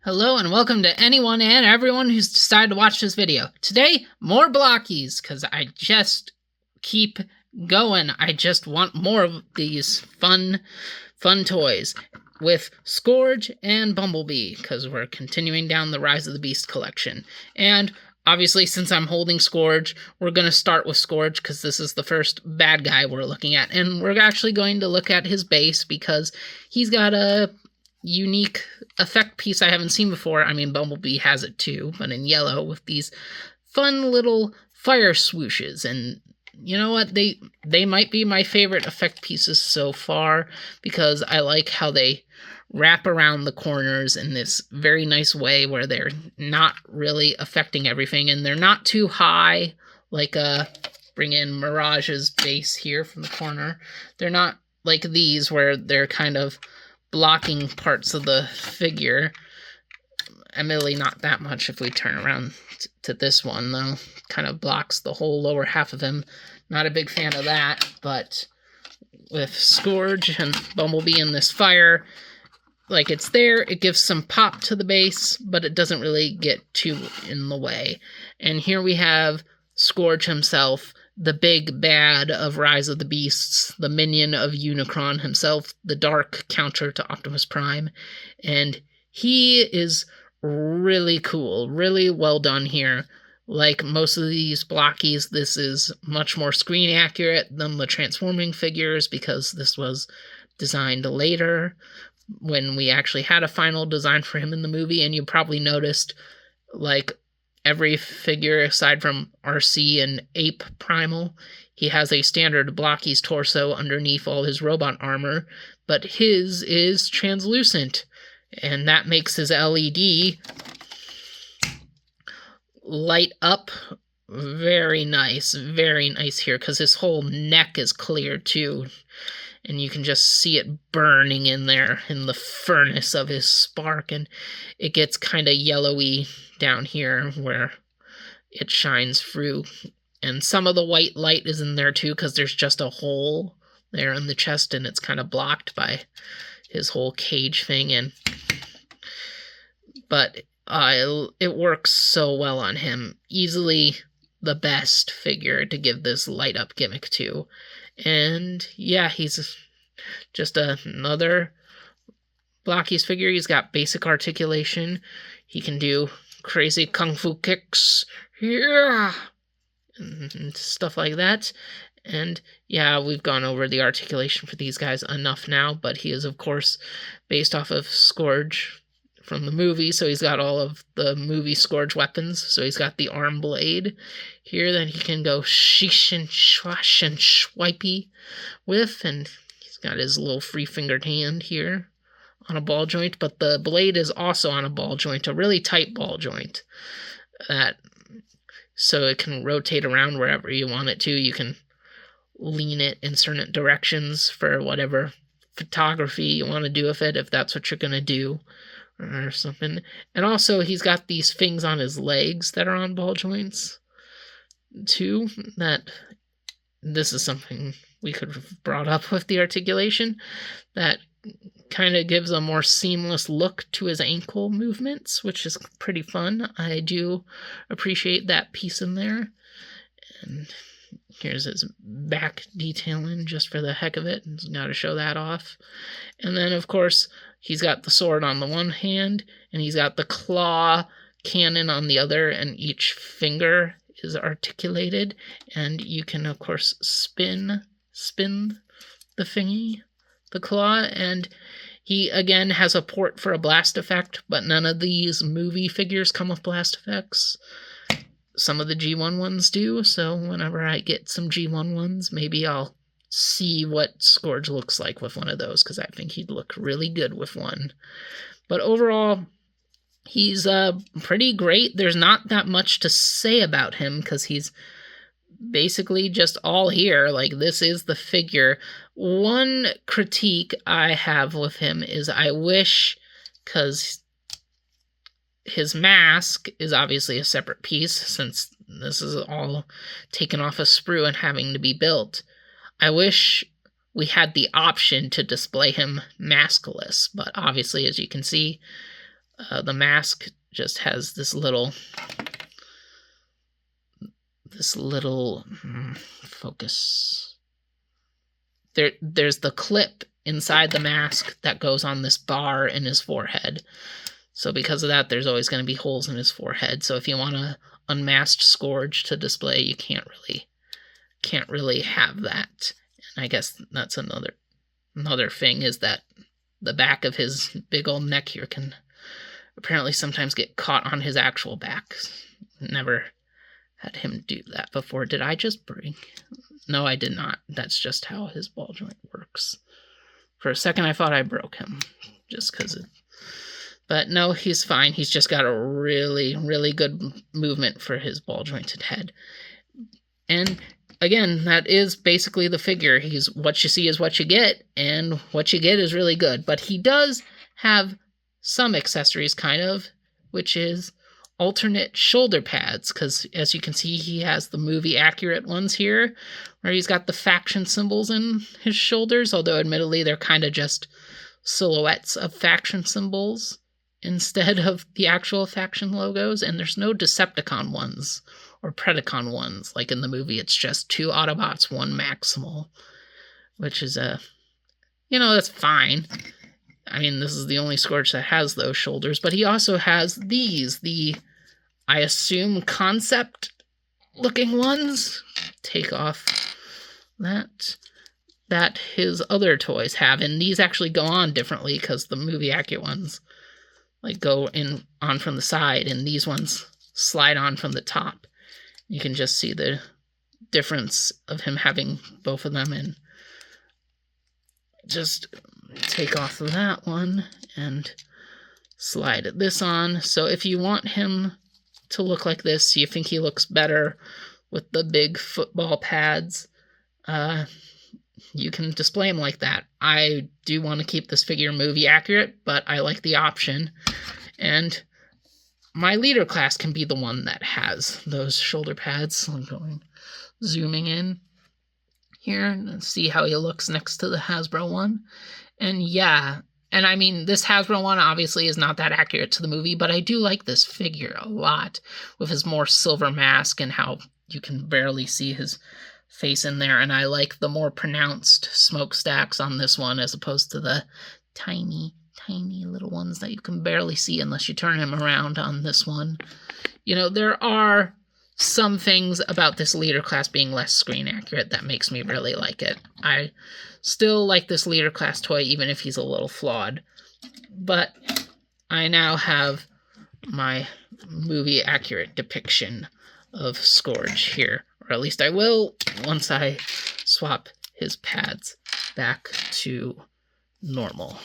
Hello and welcome to anyone and everyone who's decided to watch this video. Today, more Blokees, because I just keep going. I just want more of these fun toys with Scourge and Bumblebee, because we're continuing down the Rise of the Beast collection. And obviously, since I'm holding Scourge, we're going to start with Scourge, because this is the first bad guy we're looking at. And we're actually going to look at his base, because he's got a unique effect piece I haven't seen before. I mean, Bumblebee has it too, but in yellow with these fun little fire swooshes. And you know what? They might be my favorite effect pieces so far, because I like how they wrap around the corners in this very nice way where they're not really affecting everything, and they're not too high, like bring in Mirage's base here from the corner. They're not like these where they're kind of blocking parts of the figure. Admittedly, not that much if we turn around to this one, though. Kind of blocks the whole lower half of him. Not a big fan of that, but with Scourge and Bumblebee in this fire, like it's there, it gives some pop to the base, but it doesn't really get too in the way. And here we have Scourge himself, the big bad of Rise of the Beasts, the minion of Unicron himself, the dark counter to Optimus Prime. And he is really cool, really well done here. Like most of these Blokees, this is much more screen accurate than the transforming figures, because this was designed later when we actually had a final design for him in the movie. And you probably noticed, like, every figure aside from RC and Ape Primal, he has a standard Blokees torso underneath all his robot armor, but his is translucent, and that makes his LED light up very nice here, because his whole neck is clear too, and you can just see it burning in there in the furnace of his spark, and it gets kind of yellowy down here where it shines through. And some of the white light is in there too, because there's just a hole there in the chest, and it's kind of blocked by his whole cage thing. But it works so well on him. Easily the best figure to give this light up gimmick to. And yeah, he's just another Blokees figure. He's got basic articulation. He can do crazy kung fu kicks, yeah, and stuff like that. And yeah, we've gone over the articulation for these guys enough now, but he is, of course, based off of Scourge from the movie, so he's got all of the movie Scourge weapons. So he's got the arm blade here that he can go sheesh and swash and swipey with, and he's got his little free-fingered hand here on a ball joint, but the blade is also on a ball joint, a really tight ball joint, so it can rotate around wherever you want it to. You can lean it in certain directions for whatever photography you want to do with it, if that's what you're going to do or something. And also, he's got these things on his legs that are on ball joints too. That this is something we could have brought up with the articulation, that kind of gives a more seamless look to his ankle movements, which is pretty fun. I do appreciate that piece in there. And here's his back detailing just for the heck of it. Got to show that off. And then, of course, he's got the sword on the one hand, and he's got the claw cannon on the other, and each finger is articulated. And you can, of course, spin the thingy, the claw, and he again has a port for a blast effect, but none of these movie figures come with blast effects. Some of the G1 ones do, so whenever I get some G1 ones, maybe I'll see what Scourge looks like with one of those, because I think he'd look really good with one. But overall, he's pretty great. There's not that much to say about him, because he's basically just all here. Like, this is the figure. One critique I have with him is I wish, because his mask is obviously a separate piece, since this is all taken off a sprue and having to be built, I wish we had the option to display him maskless. But obviously, as you can see, The mask just has this little focus. There's the clip inside the mask that goes on this bar in his forehead. So because of that, there's always going to be holes in his forehead. So if you want a unmasked Scourge to display, you can't really have that. And I guess that's another thing, is that the back of his big old neck here can apparently sometimes get caught on his actual back. Never had him do that before. Did I just break? No, I did not. That's just how his ball joint works. For a second, I thought I broke him, just because. But no, he's fine. He's just got a really, really good movement for his ball jointed head. And again, that is basically the figure. He's what you see is what you get, and what you get is really good. But he does have some accessories, kind of, which is alternate shoulder pads, because as you can see, he has the movie accurate ones here, where he's got the faction symbols in his shoulders, although admittedly they're kind of just silhouettes of faction symbols instead of the actual faction logos, and there's no Decepticon ones or Predacon ones. Like in the movie, it's just 2 Autobots, 1 Maximal, which is that's fine. I mean, this is the only Scourge that has those shoulders, but he also has these, I assume, concept-looking ones. Take off that his other toys have, and these actually go on differently because the movie accurate ones go on from the side, and these ones slide on from the top. You can just see the difference of him having both of them, and just take off that one and slide this on. So if you want him to look like this, you think he looks better with the big football pads, you can display him like that. I do want to keep this figure movie accurate, but I like the option. And my leader class can be the one that has those shoulder pads. I'm zooming in here and see how he looks next to the Hasbro one. And yeah, and I mean, this Hasbro one obviously is not that accurate to the movie, but I do like this figure a lot with his more silver mask and how you can barely see his face in there. And I like the more pronounced smokestacks on this one as opposed to the tiny little ones that you can barely see unless you turn him around on this one. There are some things about this leader class being less screen accurate that makes me really like it. I still like this leader class toy, even if he's a little flawed. But I now have my movie accurate depiction of Scourge here. Or at least I will once I swap his pads back to normal.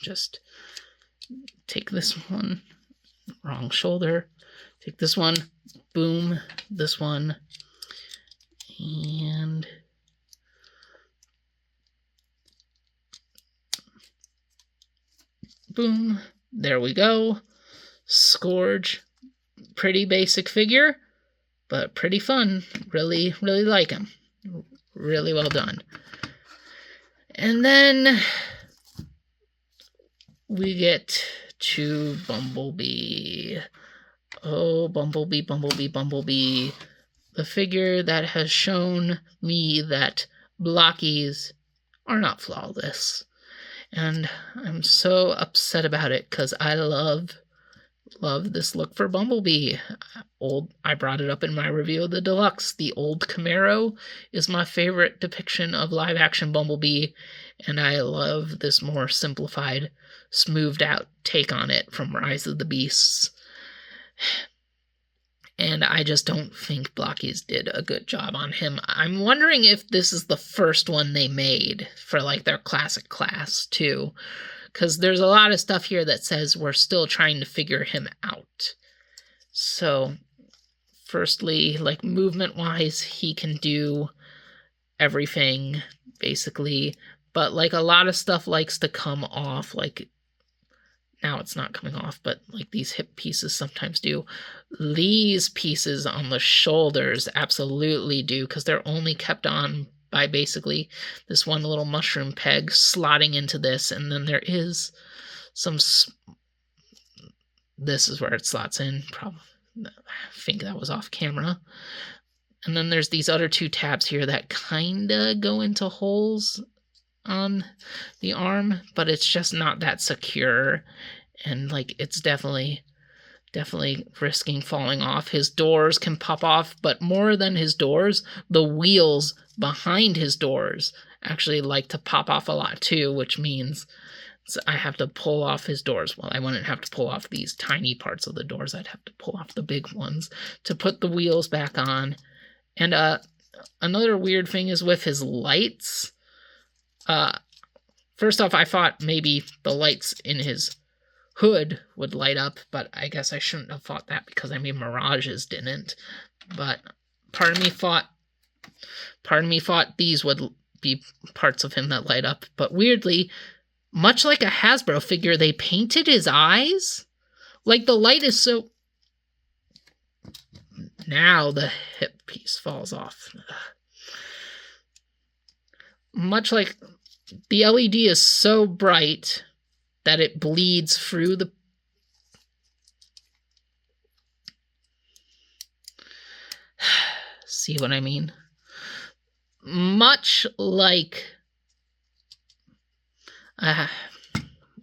Just take this one, wrong shoulder, take this one, boom, this one, and boom, there we go. Scourge, pretty basic figure, but pretty fun. Really, really like him. Really well done. And then we get to Bumblebee. Oh, Bumblebee. The figure that has shown me that Blokees are not flawless. And I'm so upset about it because I love this look for Bumblebee. I brought it up in my review of the Deluxe. The old Camaro is my favorite depiction of live-action Bumblebee, and I love this more simplified, smoothed-out take on it from Rise of the Beasts. And I just don't think Blokees did a good job on him. I'm wondering if this is the first one they made for, their classic class, too. Because there's a lot of stuff here that says we're still trying to figure him out. So, firstly, movement-wise, he can do everything, basically. But, a lot of stuff likes to come off, now it's not coming off, but, these hip pieces sometimes do. These pieces on the shoulders absolutely do, because they're only kept on by basically this one little mushroom peg slotting into this, and then there is some this is where it slots in. Probably, I think that was off camera. And then there's these other 2 tabs here that kinda go into holes on the arm, but it's just not that secure, and like it's definitely risking falling off. His doors can pop off, but more than his doors, the wheels behind his doors actually like to pop off a lot too, which means I have to pull off his doors. Well, I wouldn't have to pull off these tiny parts of the doors. I'd have to pull off the big ones to put the wheels back on. And another weird thing is with his lights. First off, I thought maybe the lights in his hood would light up, but I guess I shouldn't have thought that because, I mean, Mirages didn't. But part of me thought these would be parts of him that light up. But weirdly, much like a Hasbro figure, they painted his eyes. Like, the light is so... Now the hip piece falls off. Much like the LED is so bright that it bleeds through the... See what I mean? Much like... what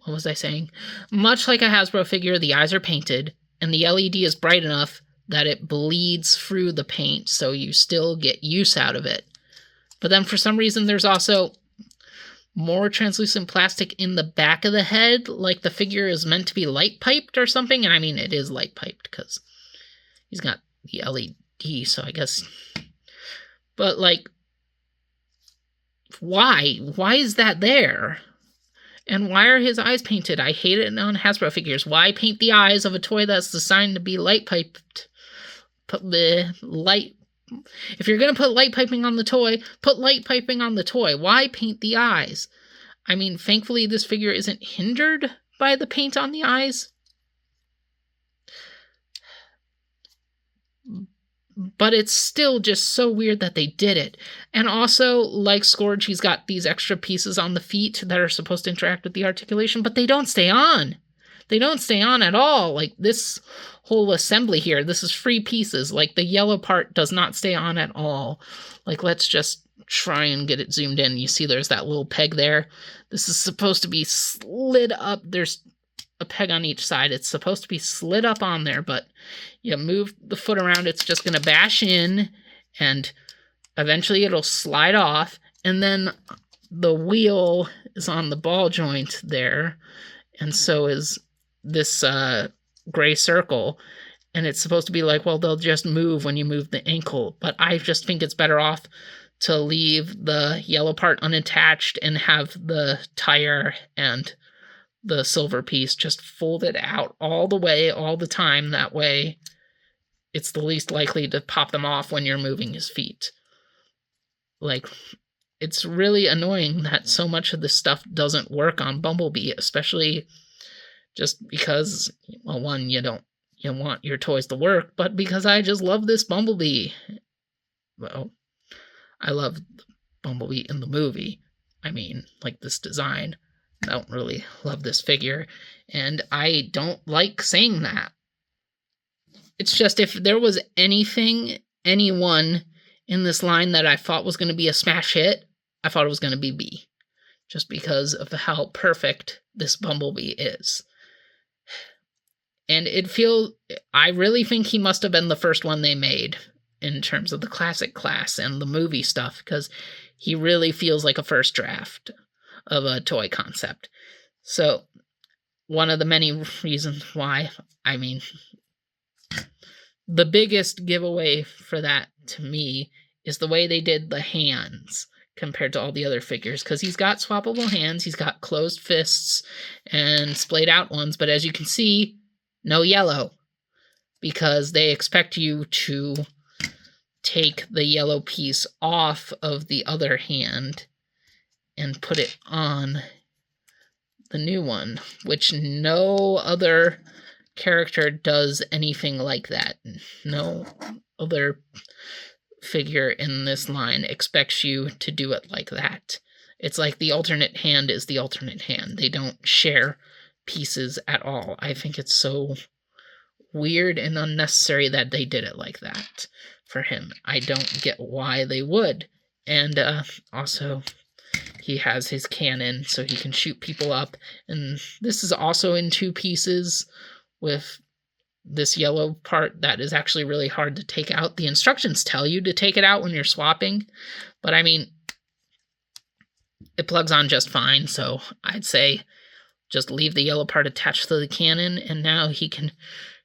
was I saying? Much like a Hasbro figure, the eyes are painted, and the LED is bright enough that it bleeds through the paint, so you still get use out of it. But then for some reason, there's also more translucent plastic in the back of the head, like the figure is meant to be light piped or something. And I mean, it is light piped because he's got the LED, so I guess. But like, why? Why is that there? And why are his eyes painted? I hate it on Hasbro figures. Why paint the eyes of a toy that's designed to be light piped? Put the light. If you're going to put light piping on the toy, put light piping on the toy. Why paint the eyes? I mean, thankfully this figure isn't hindered by the paint on the eyes. But it's still just so weird that they did it. And also, like Scourge, he's got these extra pieces on the feet that are supposed to interact with the articulation, but they don't stay on. They don't stay on at all. Like this whole assembly here, this is 3 pieces. Like the yellow part does not stay on at all. Like let's just try and get it zoomed in. You see there's that little peg there. This is supposed to be slid up. There's a peg on each side. It's supposed to be slid up on there, but you move the foot around, it's just going to bash in, and eventually it'll slide off, and then the wheel is on the ball joint there, and so is this gray circle, and it's supposed to be like, well, they'll just move when you move the ankle, but I just think it's better off to leave the yellow part unattached and have the tire and the silver piece just folded out all the way, all the time. That way it's the least likely to pop them off when you're moving his feet. Like, it's really annoying that so much of this stuff doesn't work on Bumblebee, especially just because, well, one, you want your toys to work, but because I just love this Bumblebee. Well, I love Bumblebee in the movie. I mean, like this design. I don't really love this figure, and I don't like saying that. It's just if there was anyone in this line that I thought was going to be a smash hit, I thought it was going to be B, just because of how perfect this Bumblebee is. And I really think he must have been the first one they made in terms of the classic class and the movie stuff, because he really feels like a first draft of a toy concept. So, one of the many reasons why, I mean, the biggest giveaway for that to me is the way they did the hands compared to all the other figures, because he's got swappable hands, he's got closed fists and splayed out ones, but as you can see, no yellow, because they expect you to take the yellow piece off of the other hand and put it on the new one, which no other character does anything like that. No other figure in this line expects you to do it like that. It's like the alternate hand is the alternate hand. They don't share pieces at all. I think it's so weird and unnecessary that they did it like that for him. I don't get why they would. And also, he has his cannon so he can shoot people up. And this is also in 2 pieces with this yellow part that is actually really hard to take out. The instructions tell you to take it out when you're swapping, but I mean, it plugs on just fine, so I'd say just leave the yellow part attached to the cannon, and now he can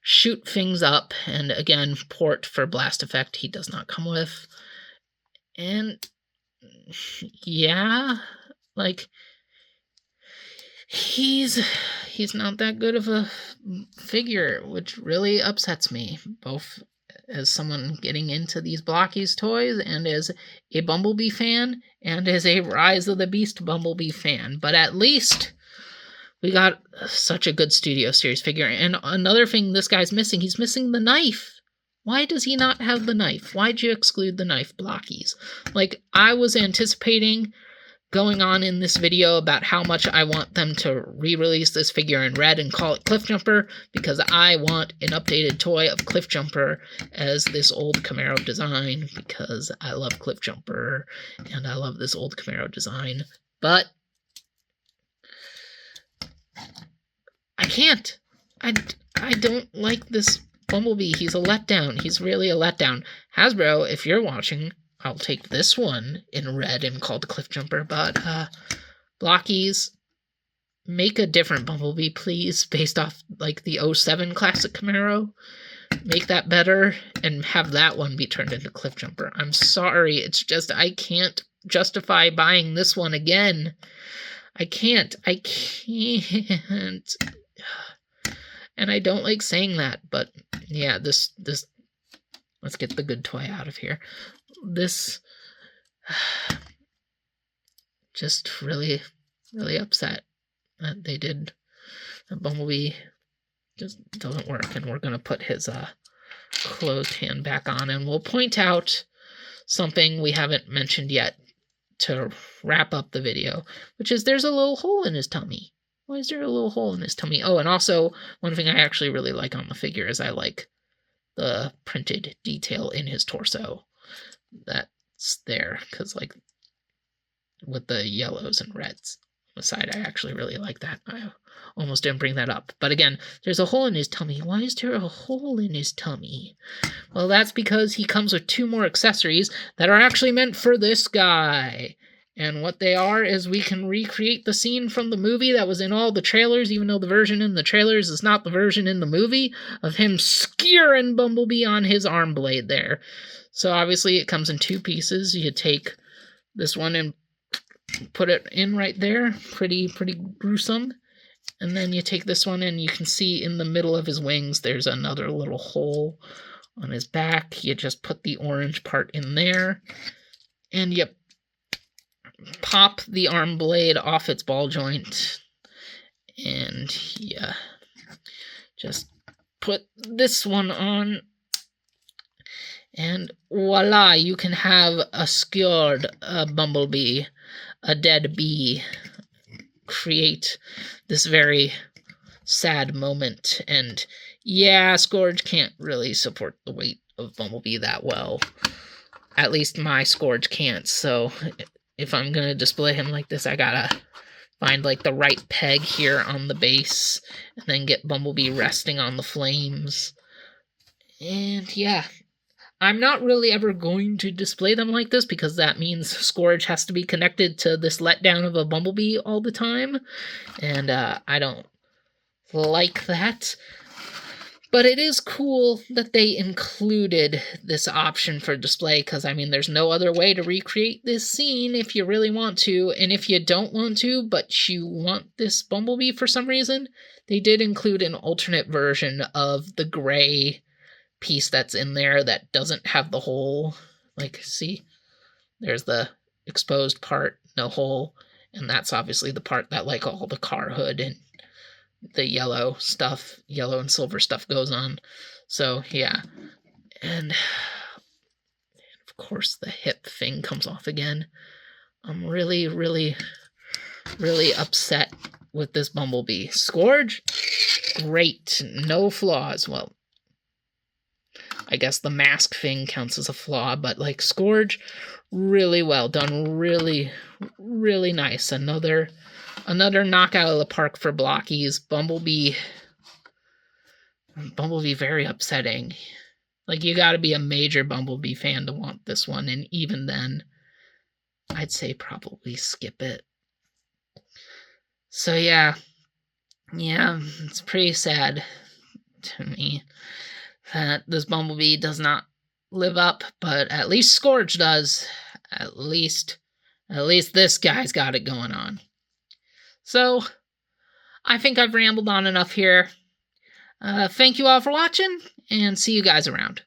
shoot things up. And again, port for blast effect he does not come with. And yeah, like, he's not that good of a figure, which really upsets me, both as someone getting into these Blokees toys and as a Bumblebee fan and as a Rise of the Beast Bumblebee fan. But at least we got such a good Studio Series figure. And another thing this guy's missing, he's missing the knife. Why does he not have the knife? Why'd you exclude the knife, Blokees? Like, I was anticipating going on in this video about how much I want them to re-release this figure in red and call it Cliffjumper, because I want an updated toy of Cliffjumper as this old Camaro design, because I love Cliffjumper and I love this old Camaro design. But I can't. I don't like this Bumblebee. He's a letdown. He's really a letdown. Hasbro, if you're watching, I'll take this one in red and called Cliffjumper, but Blokees, make a different Bumblebee, please, based off like the 07 Classic Camaro. Make that better and have that one be turned into Cliffjumper. I'm sorry, it's just I can't justify buying this one again. I can't. And I don't like saying that, but yeah, this let's get the good toy out of here. This just really upset that they did. The Bumblebee just doesn't work, and we're gonna put his closed hand back on, and we'll point out something we haven't mentioned yet to wrap up the video, which is there's a little hole in his tummy. Why is there a little hole in his tummy? Oh, and also, one thing I actually really like on the figure is I like the printed detail in his torso. That's there, because, like, with the yellows and reds on the side, I actually really like that. I almost didn't bring that up. But again, there's a hole in his tummy. Why is there a hole in his tummy? Well, that's because he comes with 2 more accessories that are actually meant for this guy. And what they are is we can recreate the scene from the movie that was in all the trailers, even though the version in the trailers is not the version in the movie, of him skewering Bumblebee on his arm blade there. So obviously it comes in 2 pieces. You take this one and put it in right there. Pretty gruesome. And then you take this one and you can see in the middle of his wings there's another little hole on his back. You just put the orange part in there. And you pop the arm blade off its ball joint, and yeah, just put this one on, and voila, you can have a skewered Bumblebee, a dead bee, create this very sad moment. And yeah, Scourge can't really support the weight of Bumblebee that well. At least my Scourge can't, so if I'm gonna display him like this, I gotta find, like, the right peg here on the base, and then get Bumblebee resting on the flames. And yeah, I'm not really ever going to display them like this, because that means Scourge has to be connected to this letdown of a Bumblebee all the time, and I don't like that. But it is cool that they included this option for display, because, I mean, there's no other way to recreate this scene if you really want to. And if you don't want to, but you want this Bumblebee for some reason, they did include an alternate version of the gray piece that's in there that doesn't have the hole. Like, see? There's the exposed part, no hole. And that's obviously the part that, like, all the car hood and the yellow and silver stuff goes on. So yeah, and of course the hip thing comes off again. I'm really upset with this Bumblebee. Scourge, great, no flaws. Well, I guess the mask thing counts as a flaw, but like Scourge, really well done, really, really nice. Another knockout of the park for Blokees. Bumblebee, very upsetting. Like, you gotta be a major Bumblebee fan to want this one, and even then, I'd say probably skip it. So yeah, it's pretty sad to me that this Bumblebee does not live up, but at least Scourge does. At least this guy's got it going on. So, I think I've rambled on enough here. Thank you all for watching, and see you guys around.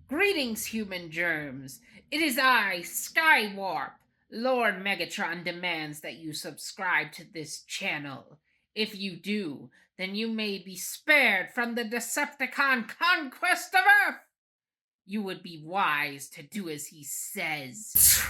Greetings, human germs. It is I, Skywarp. Lord Megatron demands that you subscribe to this channel. If you do, then you may be spared from the Decepticon conquest of Earth. You would be wise to do as he says.